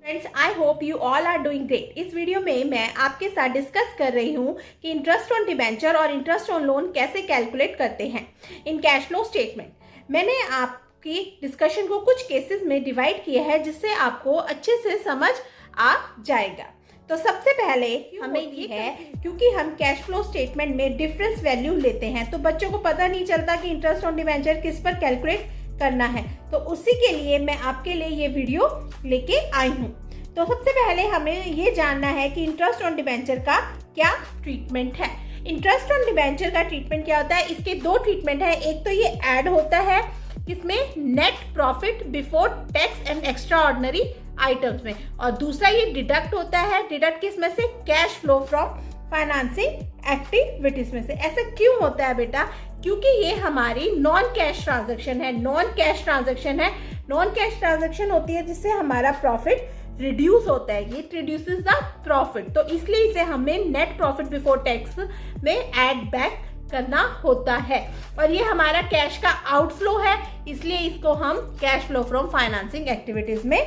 Friends, I hope you all are doing great. इस video में मैं आपके साथ डिस्कस कर रही हूँ कि इंटरेस्ट ऑन डिबेंचर और इंटरेस्ट ऑन लोन कैसे कैलकुलेट करते हैं इन कैश फ्लो स्टेटमेंट। मैंने आपकी डिस्कशन को कुछ केसेस में डिवाइड किया है जिससे आपको अच्छे से समझ आ जाएगा। तो सबसे पहले हमें ये है, क्योंकि हम कैश फ्लो स्टेटमेंट में डिफरेंस वैल्यू लेते हैं तो बच्चों को पता नहीं चलता कि इंटरेस्ट ऑन डिबेंचर किस पर कैलकुलेट करना है, तो उसी के लिए मैं आपके लिए ये वीडियो लेके आई हूँ। तो सबसे पहले हमें ये जानना है कि इंटरेस्ट ऑन डिबेंचर का क्या ट्रीटमेंट है। इंटरेस्ट ऑन डिबेंचर का ट्रीटमेंट क्या होता है? इसके दो ट्रीटमेंट है। एक तो ये ऐड होता है इसमें net profit before tax and extra ordinary items में, और दूसरा ये डिडक्ट होता है। डिडक्ट किस में से? Cash flow from financing activities में से। ऐसा क्यों होता है बेटा? क्योंकि ये हमारी नॉन कैश ट्रांजैक्शन है। नॉन कैश ट्रांजैक्शन है, नॉन कैश ट्रांजैक्शन होती है जिससे हमारा प्रॉफिट रिड्यूस होता है। ये रिड्यूसेस द प्रॉफिट, तो इसलिए इसे हमें नेट प्रॉफिट बिफोर टैक्स में ऐड बैक करना होता है। और ये हमारा कैश का आउटफ्लो है, इसलिए इसको हम cash flow from financing activities में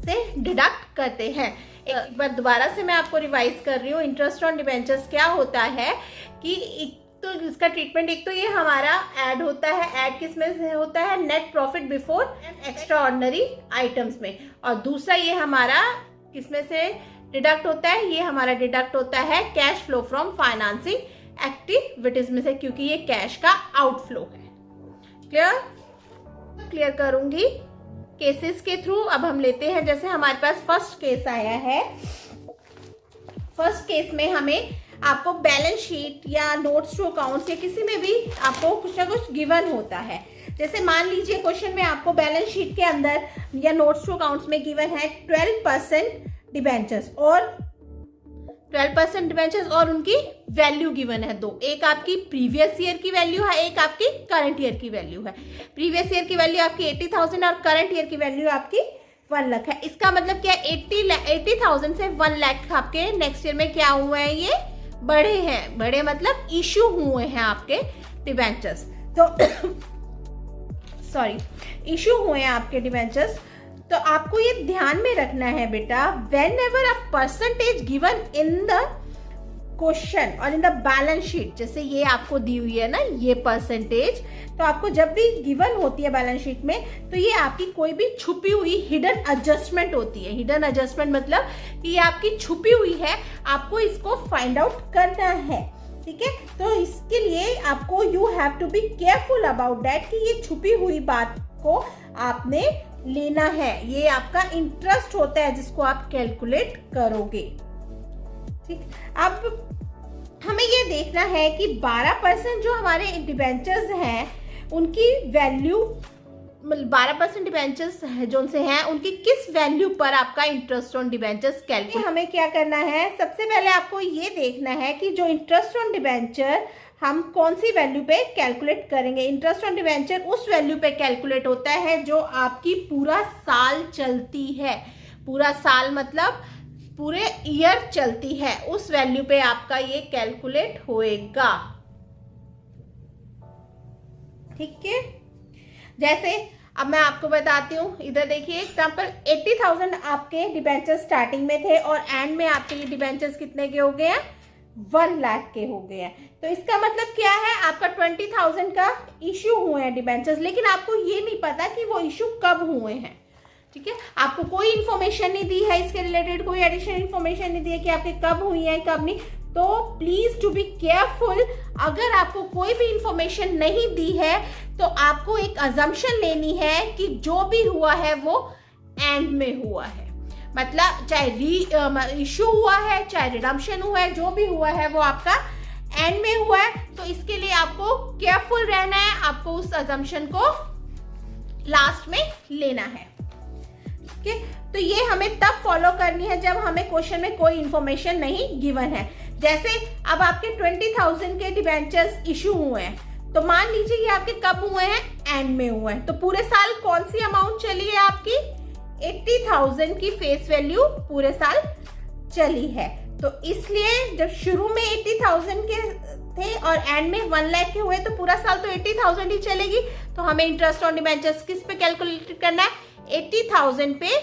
से डिडक्ट करते हैं। एक बार दोबारा से मैं आपको रिवाइज कर रही हूँ। इंटरेस्ट ऑन डिबेंचर्स क्या होता है कि तो इसका ट्रीटमेंट, एक तो ये हमारा ऐड होता है। ऐड किस में से होता है? Net profit before extra ordinary items में। और दूसरा ये हमारा किस में से डिडक्ट होता है? ये हमारा डिडक्ट होता है cash flow from financing activities में से, क्योंकि ये कैश का आउटफ्लो है। क्लियर करूंगी केसेस के थ्रू। अब हम लेते हैं, जैसे हमारे पास फर्स्ट केस आया है। फर्स्ट केस में हमें आपको बैलेंस शीट या नोट्स टू अकाउंट्स या किसी में भी आपको कुछ ना कुछ गिवन होता है। जैसे मान लीजिए क्वेश्चन में आपको बैलेंस शीट के अंदर या नोट्स टू अकाउंट्स में गिवन है 12% डिबेंचर्स और 12% डिबेंचर्स और उनकी वैल्यू गिवन है दो। एक आपकी प्रीवियस ईयर की वैल्यू है, एक आपकी करंट ईयर की वैल्यू है। प्रीवियस ईयर की वैल्यू आपकी 80,000 और करंट ईयर की वैल्यू आपकी 1 लाख है। इसका मतलब क्या? 80,000 से 1 लाख आपके नेक्स्ट ईयर में क्या हुए हैं? ये बढ़े हैं। बढ़े मतलब इशू हुए हैं आपके डिबेंचर्स। तो सॉरी, इशू हुए हैं आपके डिबेंचर्स। तो आपको ये ध्यान में रखना है बेटा, when ever a percentage given in the question और इन द बैलेंस शीट, जैसे ये आपको दी हुई है ना ये परसेंटेज, तो आपको जब भी गिवन होती है बैलेंस शीट में तो ये आपकी कोई भी छुपी हुई हिडन एडजस्टमेंट होती है। हिडन एडजस्टमेंट मतलब कि ये आपकी छुपी हुई है, आपको इसको फाइंड आउट करना है। ठीक है, तो इसके लिए आपको you have to be careful about that कि ये छुपी हुई बात को आपने लेना है। ये आपका इंटरेस्ट होता है जिसको आप कैलकुलेट करोगे। ठीक, अब हमें ये देखना है कि 12% जो हमारे डिबेंचर्स हैं उनकी वैल्यू, 12% डिबेंचर्स जो से हैं उनकी किस वैल्यू पर आपका इंटरेस्ट ऑन डिबेंचर्स कैलकुलेट। हमें क्या करना है? सबसे पहले आपको ये देखना है कि जो इंटरेस्ट ऑन डिबेंचर हम कौन सी वैल्यू पे कैलकुलेट करेंगे। इंटरेस्ट ऑन डिबेंचर उस वैल्यू पे कैलकुलेट होता है जो आपकी पूरा साल चलती है। पूरा साल मतलब पूरे ईयर चलती है, उस वैल्यू पे आपका ये कैलकुलेट होएगा। ठीक है, जैसे अब मैं आपको बताती हूँ। इधर देखिए एग्जांपल, 80,000 आपके डिबेंचर्स स्टार्टिंग में थे और एंड में आपके ये डिबेंचर्स कितने के हो गए हैं? 1 लाख के हो गए हैं। तो इसका मतलब क्या है? आपका 20,000 का इश्यू हुए हैं डिबेंचर्स, लेकिन आपको ये नहीं पता कि वो इश्यू कब हुए हैं। ठीक है, आपको कोई इन्फॉर्मेशन नहीं दी है इसके रिलेटेड, कोई एडिशनल इन्फॉर्मेशन नहीं दी है कि आपके कब हुई है कब नहीं। तो प्लीज टू बी केयरफुल, अगर आपको कोई भी इंफॉर्मेशन नहीं दी है तो आपको एक अजम्पशन लेनी है कि जो भी हुआ है वो एंड में हुआ है। मतलब चाहे इश्यू हुआ है, चाहे रिडम्पशन हुआ है, जो भी हुआ है वो आपका एंड में हुआ है। तो इसके लिए आपको केयरफुल रहना है, आपको उस अजम्पशन को लास्ट में लेना है। ठीक है, तो ये हमें तब फॉलो करनी है जब हमें क्वेश्चन में कोई इंफॉर्मेशन नहीं गिवन है। जैसे अब आपके 20,000 के डिबेंचर्स इशू हुए हैं, तो मान लीजिए ये आपके कब हुए हैं? एंड में हुए हैं। तो पूरे साल कौन सी अमाउंट चली है आपकी? 80,000 की फेस वैल्यू पूरे साल चली है। तो इसलिए जब शुरू में 80,000 के थे और एंड में 1 लाख के हुए तो पूरा साल तो 80,000 ही चलेगी। तो हमें इंटरेस्ट ऑन डिबेंचर्स किस पे कैलकुलेट करना है? 80,000 पे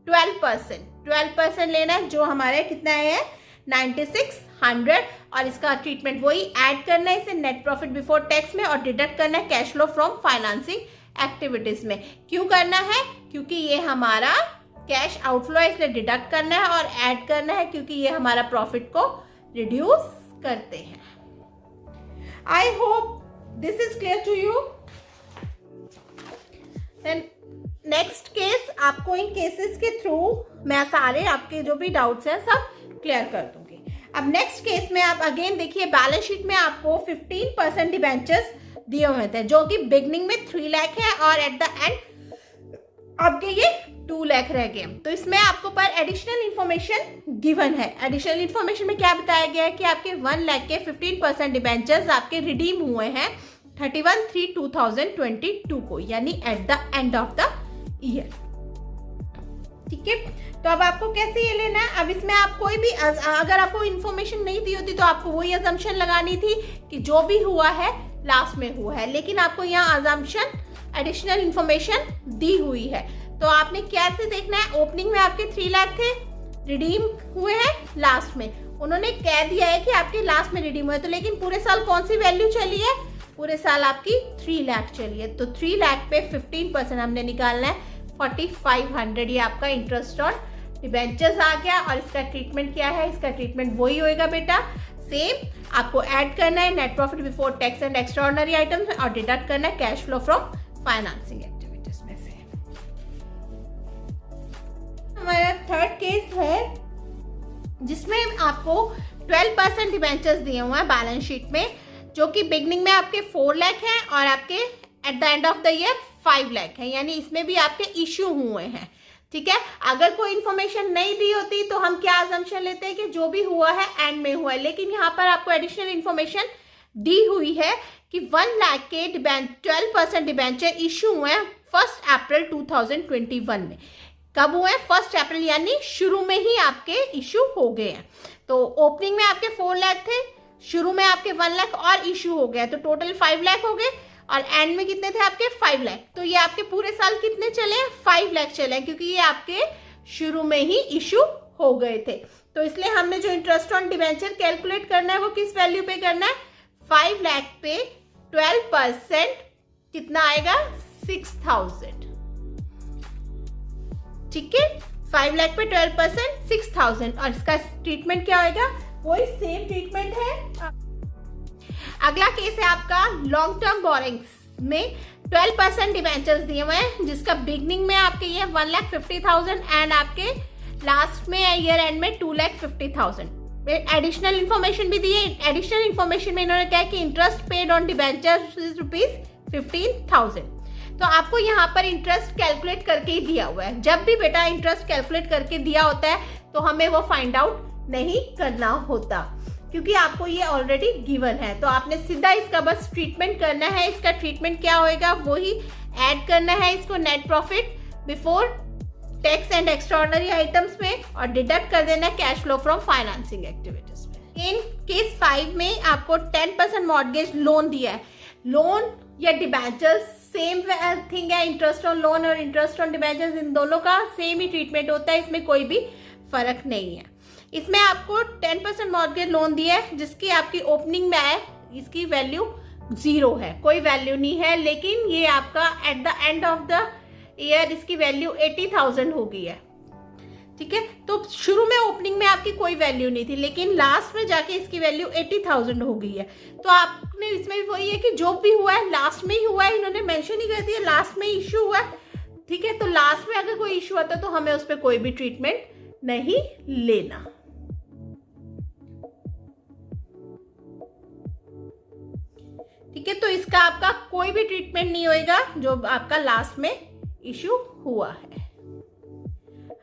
12% लेना है, जो हमारे कितना है 9600, और इसका ट्रीटमेंट वही ऐड करना है इसे नेट प्रॉफिट बिफोर टैक्स में और डिडक्ट करना है cash flow from financing activities में। क्यों करना है? क्योंकि ये हमारा कैश आउटफ्लो है, इसलिए डिडक्ट करना है और ऐड करना है क्योंकि ये हमारा प्रॉफिट को रिड्यूस करते हैं। I hope this is clear to you. Then next case, आपको इन केसेस के थ्रू मैं सारे आपके जो भी डाउट्स हैं सब क्लियर कर दूंगी। अब नेक्स्ट केस में आप अगेन देखिए, बैलेंस शीट में आपको 15% डिबेंचर्स दिए हुए थे जो कि बिगनिंग में 3 लाख है और एट द एंड आपके ये 2 लाख रह गए। तो इसमें आपको पर एडिशनल इंफॉर्मेशन गिवन है। एडिशनल इंफॉर्मेशन में क्या बताया गया है कि आपके 1 लाख के 15% डिबेंचर्स आपके रिडीम हुए हैं 31/3/2022 को, यानी at the end of the year. ठीक है, तो अब आपको कैसे ये लेना है? अब इसमें आप कोई भी अगर आपको इन्फॉर्मेशन नहीं दी होती तो आपको वही अजम्पशन लगानी थी कि जो भी हुआ है लास्ट में हुआ है, लेकिन आपको यहाँ अजम्पशन एडिशनल इंफॉर्मेशन दी हुई है। तो आपने कैसे देखना है? ओपनिंग में आपके 3 लाख थे, रिडीम हुए हैं लास्ट में, उन्होंने कह दिया है कि आपके लास्ट में रिडीम हुए, तो लेकिन पूरे साल कौन सी वैल्यू चली है? पूरे साल आपकी 3 लाख चली है। तो 3 लाख पे 15% हमने निकालना है 4500। ये आपका इंटरेस्ट ऑन डिबेंचर्स आ गया। और इसका ट्रीटमेंट क्या है? इसका ट्रीटमेंट वही होएगा बेटा, सेम। आपको ऐड करना है net profit before tax and extraordinary items और डिडक्ट करना है cash flow from financing activities में से। हमारा थर्ड केस है जिसमें आपको 12% डिबेंचर्स दिए हुए हैं बैलेंस शीट में, जो कि बिगनिंग में आपके 4 लाख हैं और आपके at the end of the year 5 lakh है, यानी इसमें भी आपके इश्यू हुए हैं। ठीक है, अगर कोई इन्फॉर्मेशन नहीं दी होती तो हम क्या अजम्पशन लेते हैं कि जो भी हुआ है एंड में हुआ है, लेकिन यहाँ पर आपको एडिशनल इन्फॉर्मेशन दी हुई है कि 1 लाख के 12% डिबेंचर इश्यू हुए हैं 1 अप्रैल 2021 में। कब हुए? 1 अप्रैल, यानी शुरू में ही आपके इश्यू हो गए हैं। तो ओपनिंग में आपके 4 लाख थे, शुरू में आपके 1 लाख और इश्यू हो गया, तो टोटल 5 लाख हो गए और एंड में कितने थे आपके 5 लाख। तो ये आपके पूरे साल कितने चले हैं? 5 लाख चले हैं, क्योंकि ये आपके शुरू में ही इश्यू हो गए थे। तो इसलिए हमने जो इंटरेस्ट ऑन डिबेंचर कैलकुलेट करना है वो किस वैल्यू पे करना है? 5 लाख पे 12% कितना आएगा? 6000। ठीक है, 5 लाख पे 12% 6000। और इसका ट्रीटमेंट क्या होगा? वही सेम ट्रीटमेंट है। अगला केस है आपका लॉन्ग टर्म बोरिंग्स में 12% डिबेंचर्स दिए हुए हैं, जिसका बिगनिंग में आपके ये 1,50,000 एंड आपके लास्ट में ईयर एंड में 2,50,000। एडिशनल इन्फॉर्मेशन भी दी है। एडिशनल इन्फॉर्मेशन में इन्होंने कहा कि interest paid on debentures is ₹15,000। तो आपको यहाँ पर इंटरेस्ट कैलकुलेट करके ही दिया हुआ है। जब भी बेटा इंटरेस्ट कैलकुलेट करके दिया होता है तो हमें वो फाइंड आउट नहीं करना होता, क्योंकि आपको ये ऑलरेडी गिवन है। तो आपने सीधा इसका बस ट्रीटमेंट करना है। इसका ट्रीटमेंट क्या होएगा? वही ऐड करना है इसको net profit before tax and extraordinary items में और डिडक्ट कर देना है cash flow from financing activities में। इन केस 5 में आपको 10% मॉर्गेज लोन दिया है। लोन या डिबेंचर्स सेम थिंग है। इंटरेस्ट ऑन लोन और इंटरेस्ट ऑन डिबेंचर्स इन दोनों का सेम ही ट्रीटमेंट होता है, इसमें कोई भी फर्क नहीं है। इसमें आपको 10% मॉर्गेज लोन दिया है, जिसकी आपकी ओपनिंग में है, इसकी वैल्यू 0 है, कोई वैल्यू नहीं है। लेकिन ये आपका at the end of the year इसकी वैल्यू 80,000 हो गई है। ठीक है, तो शुरू में ओपनिंग में आपकी कोई वैल्यू नहीं थी, लेकिन लास्ट में जाके इसकी वैल्यू 80,000 हो गई है। तो आपने इसमें भी वही है कि जो भी हुआ है लास्ट में ही हुआ है। इन्होंने मेंशन ही कर दिया लास्ट में इश्यू हुआ है। ठीक है, तो लास्ट में अगर कोई इश्यू आता है तो हमें उस पर कोई भी ट्रीटमेंट नहीं लेना। ठीक है, तो इसका आपका कोई भी ट्रीटमेंट नहीं होएगा जो आपका लास्ट में इश्यू हुआ है।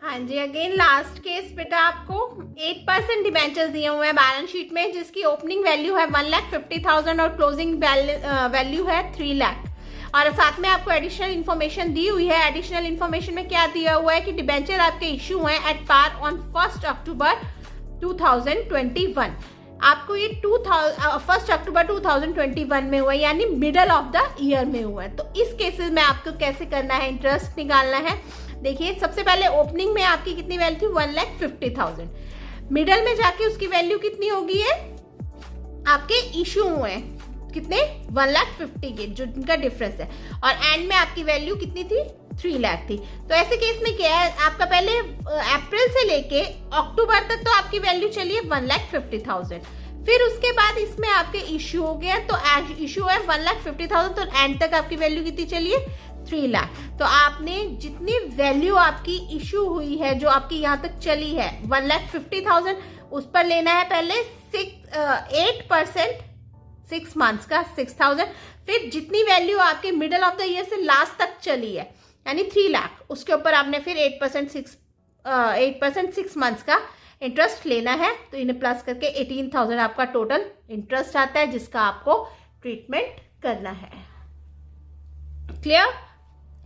हाँ जी, अगेन लास्ट केस बेटा आपको 8% डिबेंचर्स दिए हुए हैं बैलेंस शीट में, जिसकी ओपनिंग वैल्यू है 1,50,000 और क्लोजिंग वैल्यू है 3 लाख। और साथ में आपको एडिशनल इन्फॉर्मेशन दी हुई है। एडिशनल इन्फॉर्मेशन में क्या दिया हुआ है कि डिबेंचर आपके इश्यू हैं एट पार ऑन 1 अक्टूबर 2021। आपको ये 1 अक्टूबर 2021 में हुआ है, यानी मिडल ऑफ द ईयर में हुआ है। तो इस केसेस में आपको कैसे करना है? इंटरेस्ट निकालना है देखिए सबसे पहले ओपनिंग में आपकी कितनी वैल्यू थी 1,50,000, मिडल में जाके उसकी वैल्यू कितनी हो गई है, आपके इशू हुए कितने 1,50,000 के, जो इनका डिफरेंस है, और एंड में आपकी वैल्यू कितनी थी 3 लाख थी। तो ऐसे केस में क्या है, आपका पहले अप्रैल से लेके अक्टूबर तक तो आपकी वैल्यू चली है 1,50,000, फिर उसके बाद इसमें आपके इशू हो गया, तो इशू है 1,50,000, तो एंड तक आपकी वैल्यू कितनी चली है 3 लाख। तो आपने जितनी वैल्यू आपकी इशू हुई है, जो आपकी यहाँ तक चली है 1,50,000, उस पर लेना है पहले 8% 6 मंथ्स का 6,000, फिर जितनी वैल्यू आपके मिडल ऑफ द ईयर से लास्ट तक चली है यानी 3 लाख, उसके ऊपर आपने फिर 8% 6 मंथ्स का इंटरेस्ट लेना है। तो इन्हें प्लस करके 18,000 आपका टोटल इंटरेस्ट आता है, जिसका आपको ट्रीटमेंट करना है। क्लियर?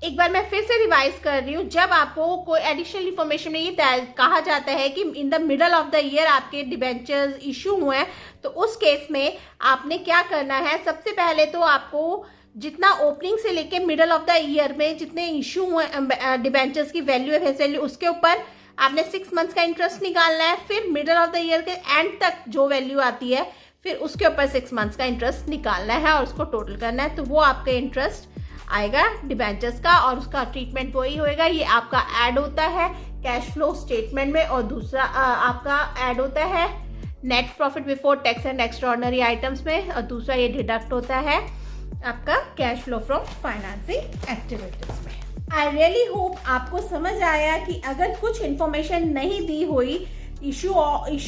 एक बार मैं फिर से रिवाइज कर रही हूँ, जब आपको कोई एडिशनल इंफॉर्मेशन में ये कहा जाता है कि in the middle of the year आपके डिबेंचर्स इशू हुए हैं, तो उस केस में आपने क्या करना है, सबसे पहले तो आपको जितना ओपनिंग से लेके मिडल ऑफ द ईयर में जितने इशू हुए डिबेंचर्स की वैल्यू है फेस वैल्यू, उसके ऊपर आपने 6 मंथ्स का इंटरेस्ट निकालना है, फिर मिडल ऑफ द ईयर के एंड तक जो वैल्यू आती है फिर उसके ऊपर 6 मंथ्स का इंटरेस्ट निकालना है और उसको टोटल करना है। तो वो आपका इंटरेस्ट आएगा डिबेंचर्स का, और उसका ट्रीटमेंट वही होएगा। ये आपका ऐड होता है कैश फ्लो स्टेटमेंट में, और दूसरा आपका ऐड होता है net profit before tax and extraordinary items में, और दूसरा ये डिडक्ट होता है आपका cash flow from financing activities में। आई रियली होप आपको समझ आया कि अगर कुछ इन्फॉर्मेशन नहीं दी हुई इशू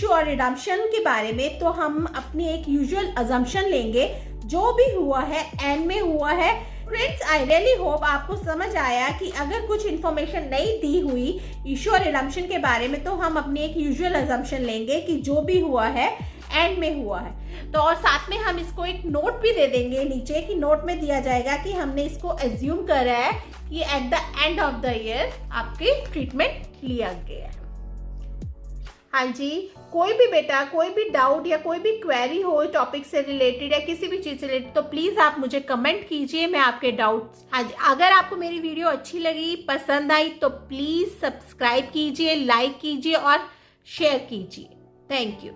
और रिडम्पशन के बारे में, तो हम अपनी एक यूजुअल अजम्पशन लेंगे, जो भी हुआ है एंड में हुआ है। फ्रेंड्स, आई रियली होप आपको समझ आया कि अगर कुछ इन्फॉर्मेशन नहीं दी हुई इशू और रिडम्पशन के बारे में, तो हम अपनी एक यूजुअल अजम्पशन लेंगे कि जो भी हुआ है एंड में हुआ है। तो और साथ में हम इसको एक नोट भी दे देंगे नीचे, कि नोट में दिया जाएगा कि हमने इसको एज्यूम करा है कि at the end of the year आपकी ट्रीटमेंट लिया गया है। हाँ जी, कोई भी बेटा कोई भी डाउट या कोई भी क्वेरी हो टॉपिक से रिलेटेड या किसी भी चीज़ से रिलेटेड, तो प्लीज़ आप मुझे कमेंट कीजिए, मैं आपके डाउट्स। हाँ जी, अगर आपको मेरी वीडियो अच्छी लगी, पसंद आई, तो प्लीज़ सब्सक्राइब कीजिए, लाइक कीजिए और शेयर कीजिए। Thank you.